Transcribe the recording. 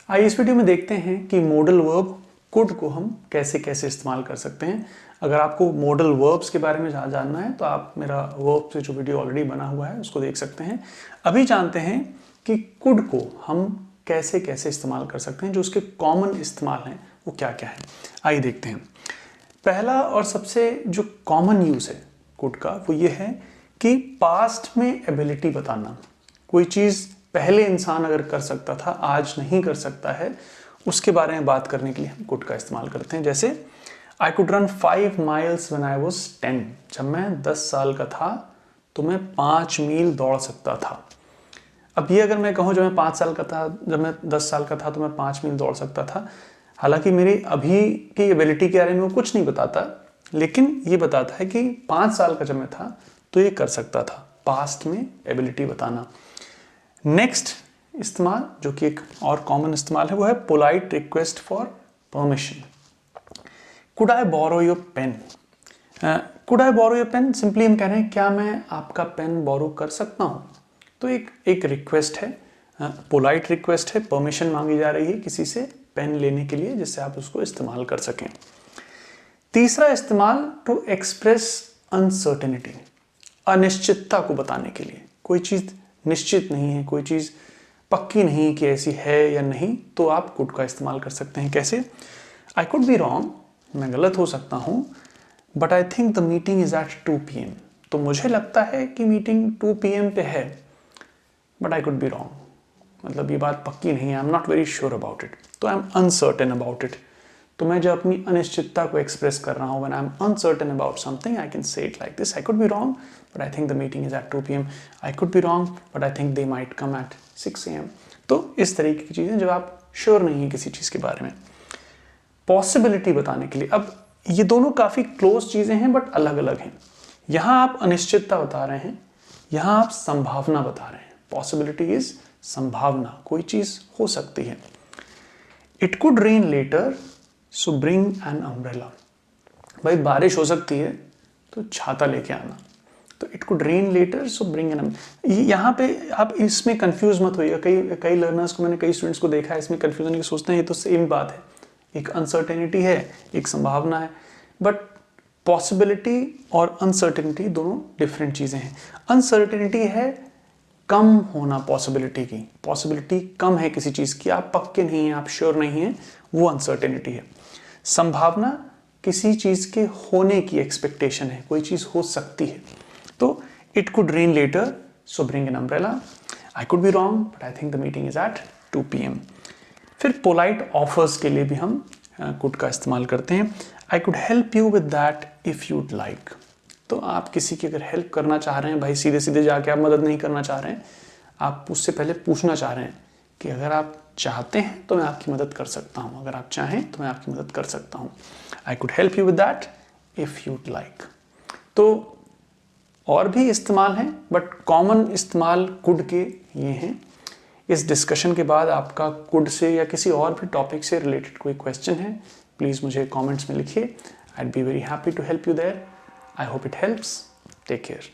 आइए इस वीडियो में देखते हैं कि मॉडल वर्ब कुड को हम कैसे कैसे इस्तेमाल कर सकते हैं। अगर आपको मॉडल वर्ब्स के बारे में जानना है तो आप मेरा वर्ब से जो वीडियो ऑलरेडी बना हुआ है उसको देख सकते हैं। अभी जानते हैं कि कुड को हम कैसे कैसे इस्तेमाल कर सकते हैं, जो उसके कॉमन इस्तेमाल हैं वो क्या क्या है। आइए देखते हैं। पहला और सबसे जो कॉमन यूज़ है कुड का वो ये है कि पास्ट में एबिलिटी बताना। कोई चीज़ पहले इंसान अगर कर सकता था आज नहीं कर सकता है, उसके बारे में बात करने के लिए हम कुड का इस्तेमाल करते हैं। जैसे I could run 5 miles when I was 10। जब मैं 10 साल का था तो मैं 5 मील दौड़ सकता था। अब ये अगर मैं कहूँ जब मैं 5 साल का था, जब मैं 10 साल का था तो मैं 5 मील दौड़ सकता था, हालांकि मेरी अभी की एबिलिटी के बारे में वो कुछ नहीं बताता, लेकिन ये बताता है कि 5 साल का जब मैं था तो ये कर सकता था। पास्ट में एबिलिटी बताना। नेक्स्ट इस्तेमाल जो कि एक और कॉमन इस्तेमाल है वो है polite request for permission. Could I borrow your pen. Could I borrow your pen, simply हम कह रहे हैं क्या मैं आपका पेन बोरो कर सकता हूँ। तो एक रिक्वेस्ट है, पोलाइट रिक्वेस्ट है, परमिशन मांगी जा रही है किसी से पेन लेने के लिए जिससे आप उसको इस्तेमाल कर सकें। तीसरा इस्तेमाल टू एक्सप्रेस अनसर्टेनिटी, अनिश्चितता को बताने के लिए। कोई चीज़ निश्चित नहीं है, कोई चीज़ पक्की नहीं कि ऐसी है या नहीं, तो आप कुड का इस्तेमाल कर सकते हैं। कैसे? आई कुड बी रॉन्ग, मैं गलत हो सकता हूँ, but I think the meeting is at 2 PM। तो मुझे लगता है कि मीटिंग 2 PM पे है, but I could be wrong, मतलब ये बात पक्की नहीं है, I am not very sure about it, तो I am uncertain about it. तो मैं जब अपनी अनिश्चितता को एक्सप्रेस कर रहा हूँ, when I am uncertain about something, I can say it like this, I could be wrong but I think the meeting is at 2 PM। I could be wrong but I think they might come at 6 AM। तो इस तरीके की चीज़ें जब आप sure नहीं है किसी चीज़ के बारे में। पॉसिबिलिटी बताने के लिए, अब ये दोनों काफ़ी क्लोज चीज़ें हैं बट अलग अलग हैं। यहाँ आप अनिश्चितता बता रहे हैं, यहाँ आप संभावना बता रहे हैं। पॉसिबिलिटी इज संभावना, कोई चीज़ हो सकती है। It could rain later so bring an umbrella. भाई बारिश हो सकती है तो छाता लेके आना। तो it could rain later so bring an umbrella. यहाँ पे आप इसमें कंफ्यूज मत होइएगा। कई लर्नर्स को, मैंने कई स्टूडेंट्स को देखा है इसमें कंफ्यूजन की, सोचते हैं ये तो सेम बात है, एक अनसर्टेनिटी है एक संभावना है। बट पॉसिबिलिटी और अनसर्टेनिटी दोनों डिफरेंट चीज़ें हैं। अनसर्टेनिटी है कम होना पॉसिबिलिटी की, पॉसिबिलिटी कम है किसी चीज़ की, आप पक्के नहीं हैं, आप श्योर नहीं हैं, वो अनसर्टेनिटी है। संभावना किसी चीज़ के होने की एक्सपेक्टेशन है, कोई चीज़ हो सकती है। तो it could rain later so bring an umbrella. I could be wrong but I think the meeting is at 2 PM। फिर पोलाइट ऑफर्स के लिए भी हम कुड का इस्तेमाल करते हैं। I could help you with that if you'd like. तो आप किसी की अगर हेल्प करना चाह रहे हैं, भाई सीधे सीधे जाके आप मदद नहीं करना चाह रहे हैं, आप उससे पहले पूछना चाह रहे हैं कि अगर आप चाहते हैं तो मैं आपकी मदद कर सकता हूँ, अगर आप चाहें तो मैं आपकी मदद कर सकता हूँ। आई could help you with that if you'd like. तो और भी इस्तेमाल हैं बट कॉमन इस्तेमाल कुड के ये हैं। इस डिस्कशन के बाद आपका कुड से या किसी और भी टॉपिक से रिलेटेड कोई क्वेश्चन है, प्लीज़ मुझे कमेंट्स में लिखिए। I will be very happy to help you there. I hope it helps. Take care.